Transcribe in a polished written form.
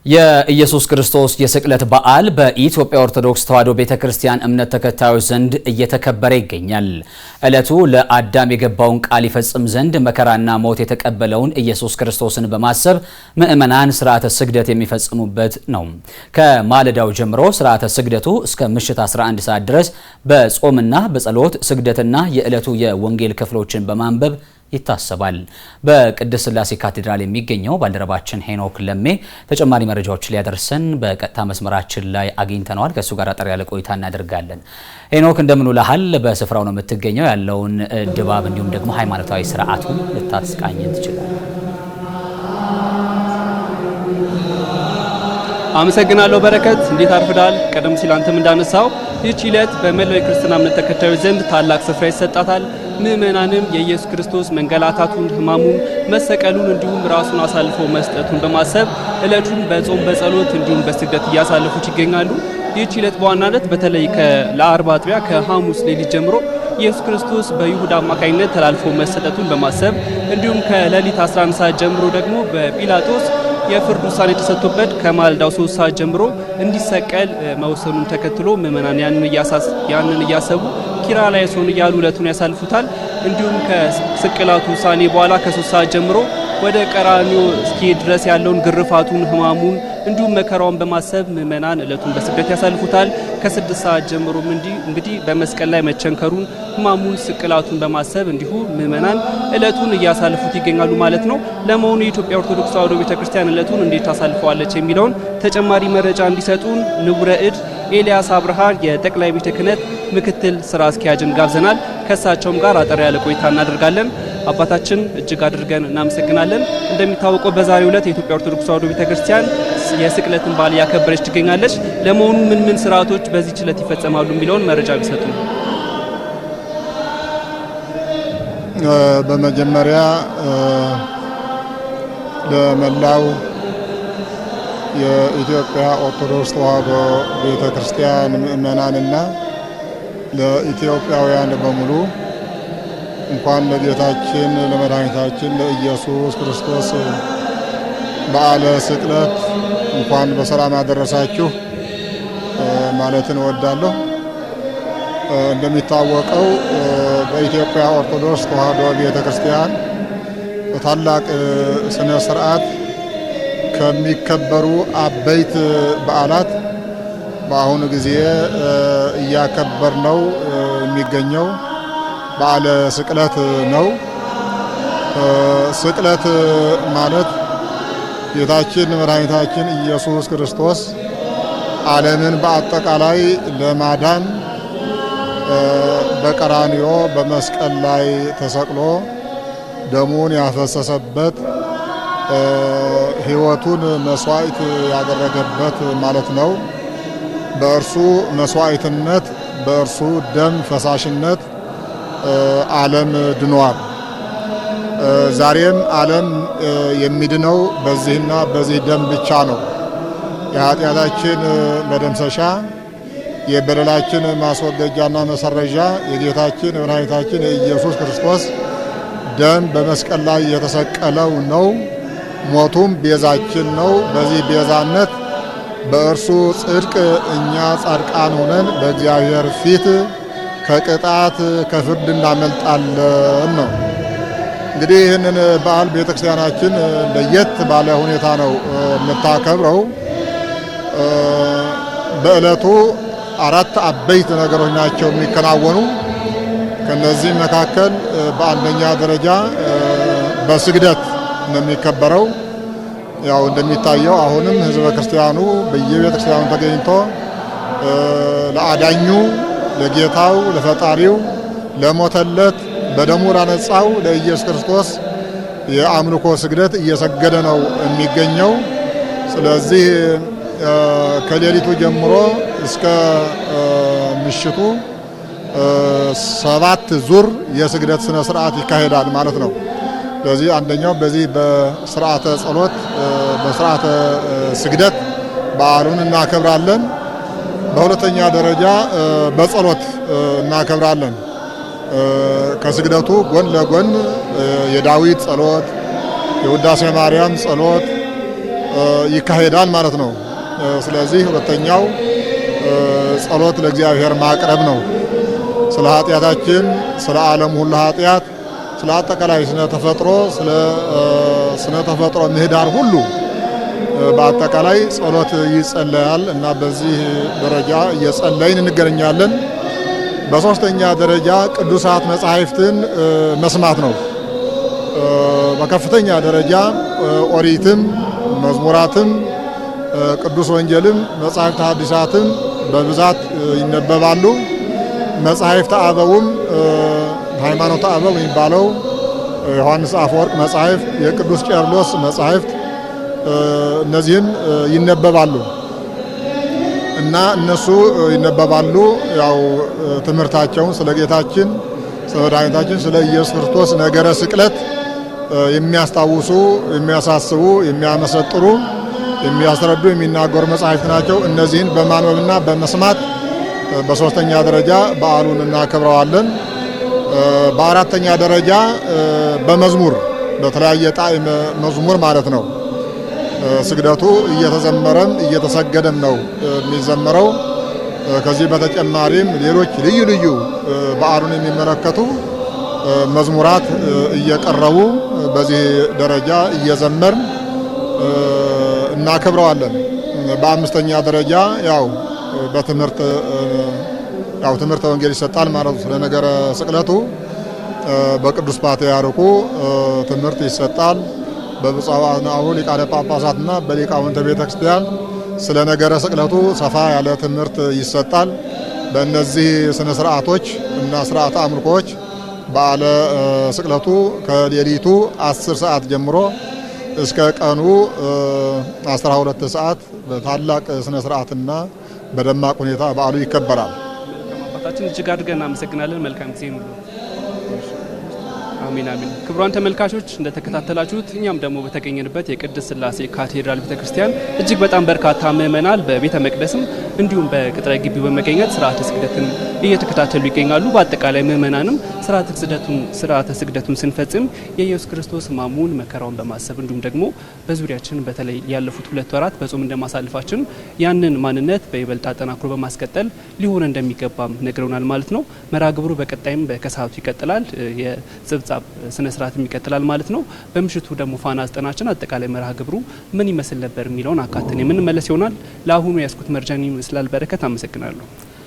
የኢየሱስ ክርስቶስ የስቅለት በዓል በኢትዮጵያ ኦርቶዶክስ ተዋሕዶ ቤተክርስቲያን እምነት ተከታዮች ዘንድ እየተከበረ ይገኛል። ዕለቱ ለአዳም የገባውን ቃል ይፈጽም ዘንድ መከራና ሞት የተቀበለውን ኢየሱስ ክርስቶስን በማሰብ ምእመናን ሥርዓተ ስግደት የሚፈጽሙበት ነው። ከማለዳው ጀምሮ ሥርዓተ ስግደቱ እስከ ምሽት 11 ሰዓት ድረስ በጾምና በጸሎት ስግደትና የዕለቱ የወንጌል ክፍሎችን በማንበብ ይታሰባል። በቅድስት ሥላሴ ካቴድራል የሚገኘው ባልደረባችን ሄኖክ ለሜ ተጨማሪ መረጃዎችን ሊያደርሰን በቀጥታ መስመራችን ላይ አግኝተነዋል። ከሱ ጋር አጠር ያለ ቆይታ እናደርጋለን። ሄኖክ እንደምን ውለሃል? በስፍራው ነው የምትገኘው። ያለውን ድባብ እንዲሁም ደግሞ ሃይማኖታዊ ስርዓቱን ልታስቃኘን ትችላለህ? አመሰግናለሁ በረከት። እንዴት አርፍዳል? ቀደም ሲል አንተም እንዳነሳው ይህች ዕለት በመላው የክርስትና እምነት ተከታዮች ዘንድ ታላቅ ስፍራ ይሰጣታል። ምእመናንም የኢየሱስ ክርስቶስ መንገላታቱን፣ ሕማሙን፣ መሰቀሉን እንዲሁም ራሱን አሳልፎ መስጠቱን በማሰብ ዕለቱን በጾም በጸሎት እንዲሁም በስግደት እያሳለፉት ይገኛሉ። ይህች ዕለት በዋናነት በተለይ ለአርብ አጥቢያ ከሐሙስ ሌሊት ጀምሮ ኢየሱስ ክርስቶስ በይሁዳ አማካኝነት ተላልፎ መሰጠቱን በማሰብ እንዲሁም ከሌሊት 11 ሰዓት ጀምሮ ደግሞ በጲላጦስ የፍርድ ውሳኔ ተሰጥቶበት ከማለዳው 3 ሰዓት ጀምሮ እንዲሰቀል መወሰኑን ተከትሎ ምእመናን ያንን እያሰቡ ኪርያላይሶን እያሉ ዕለቱን ያሳልፉታል። እንዲሁም ከስቅላቱ ውሳኔ በኋላ ከ3 ሰዓት ጀምሮ ወደ ቀራንዮ እስኪሄድ ድረስ ያለውን ግርፋቱን፣ ሕማሙን እንዲሁም መከራውን በማሰብ ምእመናን ዕለቱን በስግደት ያሳልፉታል። ከ6 ሰዓት ጀምሮም እንግዲህ በመስቀል ላይ መቸንከሩን፣ ሕማሙን፣ ስቅላቱን በማሰብ እንዲሁ ምእመናን ዕለቱን እያሳልፉት ይገኛሉ ማለት ነው። ለመሆኑ የኢትዮጵያ ኦርቶዶክስ ተዋሕዶ ቤተክርስቲያን ዕለቱን እንዴት ታሳልፈዋለች የሚለውን ተጨማሪ መረጃ እንዲሰጡን ንቡረ እድ ኤልያስ አብርሃ የጠቅላይ ቤተ ክህነት ምክትል ስራ አስኪያጅን ጋብዘናል። ከእሳቸውም ጋር አጠር ያለ ቆይታ እናደርጋለን። አባታችን እጅግ አድርገን እናመሰግናለን። እንደሚታወቀው በዛሬው ዕለት የኢትዮጵያ ኦርቶዶክስ ተዋሕዶ ቤተክርስቲያን የስቅለትን በዓል ያከበረች ትገኛለች። ለመሆኑ ምን ስርዓቶች በዚህ ዕለት ይፈጸማሉ የሚለውን መረጃ ቢሰጡ። በመጀመሪያ ለመላው የኢትዮጵያ ኦርቶዶክስ ተዋሕዶ ቤተክርስቲያን ምእመናንና ለኢትዮጵያውያን በሙሉ እንኳን ለጌታችን ለመድኃኒታችን ለኢየሱስ ክርስቶስ በዓለ ስቅለት እንኳን በሰላም ያደረሳችሁ ማለትን እወዳለሁ። እንደሚታወቀው በኢትዮጵያ ኦርቶዶክስ ተዋሕዶ ቤተክርስቲያን በታላቅ ስነ ስርዓት ከሚከበሩ አበይት በዓላት በአሁኑ ጊዜ እያከበር ነው የሚገኘው በዓለ ስቅለት ነው። ስቅለት ማለት ጌታችን መድኃኒታችን ኢየሱስ ክርስቶስ ዓለምን በአጠቃላይ ለማዳን በቀራንዮ በመስቀል ላይ ተሰቅሎ ደሙን ያፈሰሰበት ሕይወቱን መስዋዕት ያደረገበት ማለት ነው። በእርሱ መስዋዕትነት በእርሱ ደም ፈሳሽነት ዓለም ድኗል። ዛሬም ዓለም የሚድነው በዚህና በዚህ ደም ብቻ ነው። የኃጢአታችን መደምሰሻ የበደላችን ማስወገጃና መሰረዣ የጌታችን የመድኃኒታችን የኢየሱስ ክርስቶስ ደም በመስቀል ላይ የተሰቀለው ነው። ሞቱም ቤዛችን ነው። በዚህ ቤዛነት በእርሱ ጽድቅ እኛ ጻድቃን ሆነን በእግዚአብሔር ፊት ከቅጣት ከፍርድ እናመልጣለን ነው። እንግዲህ ይህንን በዓል ቤተክርስቲያናችን ለየት ባለ ሁኔታ ነው የምታከብረው። በዕለቱ 4 አበይት ነገሮች ናቸው የሚከናወኑ። ከነዚህ መካከል በአንደኛ ደረጃ በስግደት ነው የሚከበረው። ያው እንደሚታየው አሁንም ሕዝበ ክርስቲያኑ በየቤተ ክርስቲያኑ ተገኝቶ ለአዳኙ ለጌታው ለፈጣሪው ለሞተለት በደሙ ላነጻው ለኢየሱስ ክርስቶስ የአምልኮ ስግደት እየሰገደ ነው የሚገኘው። ስለዚህ ከሌሊቱ ጀምሮ እስከ ምሽቱ 7 ዙር የስግደት ስነ ስርዓት ይካሄዳል ማለት ነው። ስለዚህ አንደኛው በዚህ በስርዓተ ጸሎት በስርዓተ ስግደት በዓሉን እናከብራለን። በሁለተኛ ደረጃ በጸሎት እናከብራለን። ከስግደቱ ጎን ለጎን የዳዊት ጸሎት፣ የውዳሴ ማርያም ጸሎት፣ ይካሄዳል ማለት ነው። ስለዚህ ሁለተኛው ጸሎት ለእግዚአብሔር ማቅረብ ነው። ስለ ኃጢአታችን፣ ስለ ዓለም ሁሉ ኃጢአት፣ ስለ አጠቃላይ ስነ ተፈጥሮ ምህዳር ሁሉ በአጠቃላይ ጸሎት ይጸለያል እና በዚህ ደረጃ እየጸለይን እንገናኛለን። በሶስተኛ ደረጃ ቅዱሳት መጻሕፍትን መስማት ነው። በከፍተኛ ደረጃ ኦሪትም፣ መዝሙራትም፣ ቅዱስ ወንጌልም፣ መጻሕፍተ ሐዲሳትም በብዛት ይነበባሉ። መጻሕፍተ አበውም ሃይማኖተ አበው የሚባለው ዮሐንስ አፈወርቅ መጻሕፍት፣ የቅዱስ ቄርሎስ መጻሕፍት እነዚህም ይነበባሉ እና እነሱ ይነበባሉ። ያው ትምህርታቸውን ስለ ጌታችን ስለ መድኃኒታችን ስለ ኢየሱስ ክርስቶስ ነገረ ስቅለት የሚያስታውሱ፣ የሚያሳስቡ፣ የሚያመሰጥሩ፣ የሚያስረዱ፣ የሚናገሩ መጻሕፍት ናቸው። እነዚህን በማንበብና በመስማት በሶስተኛ ደረጃ በዓሉን እናከብረዋለን። በአራተኛ ደረጃ በመዝሙር በተለያየ ጣዕመ መዝሙር ማለት ነው። ስግደቱ እየተዘመረም እየተሰገደም ነው የሚዘመረው። ከዚህ በተጨማሪም ሌሎች ልዩ ልዩ በዓሉን የሚመለከቱ መዝሙራት እየቀረቡ በዚህ ደረጃ እየዘመርን እናከብረዋለን። በአምስተኛ ደረጃ ያው ትምህርተ ወንጌል ይሰጣል ማለት ነው። ስለ ነገረ ስቅለቱ በቅዱስ ፓትርያርኩ ትምህርት ይሰጣል። በብፁዓን አበው ሊቃነ ጳጳሳትና በሊቃውንተ ቤተ ክርስቲያን ስለ ነገረ ስቅለቱ ሰፋ ያለ ትምህርት ይሰጣል። በእነዚህ ስነ ስርዓቶች እና ስርዓተ አምልኮዎች በዓለ ስቅለቱ ከሌሊቱ 10 ሰዓት ጀምሮ እስከ ቀኑ 12 ሰዓት በታላቅ ስነ ስርዓትና በደማቅ ሁኔታ በዓሉ ይከበራል። አባታችን እጅግ አድርገን እናመሰግናለን። መልካም ጊዜ ሁሉ። አሜን አሜን። ክቡራን ተመልካቾች እንደተከታተላችሁት እኛም ደግሞ በተገኘንበት የቅድስት ሥላሴ ካቴድራል ቤተክርስቲያን እጅግ በጣም በርካታ ምእመናን በቤተ መቅደስም እንዲሁም በቅጥረ ግቢው በመገኘት ስርዓተ ስግደትን እየተከታተሉ ይገኛሉ። በአጠቃላይ ምእመናንም ስርዓተ ስግደቱን ስንፈጽም የኢየሱስ ክርስቶስ ሕማሙን መከራውን በማሰብ እንዲሁም ደግሞ በዙሪያችን በተለይ ያለፉት 2 ወራት በጾም እንደማሳልፋችን ያንን ማንነት በይበልጥ አጠናክሮ በማስቀጠል ሊሆን እንደሚገባም ነግረውናል ማለት ነው። መርሃ ግብሩ በቀጣይም በከሰዓቱ ይቀጥላል። የጽብጻብ ስነ ስርዓትም ይቀጥላል ማለት ነው። በምሽቱ ደግሞ ፋና ዘጠናችን አጠቃላይ መርሃ ግብሩ ምን ይመስል ነበር የሚለውን አካተን የምንመለስ ይሆናል። ለአሁኑ ያስኩት መረጃን ይመስላል። በረከት አመሰግናለሁ።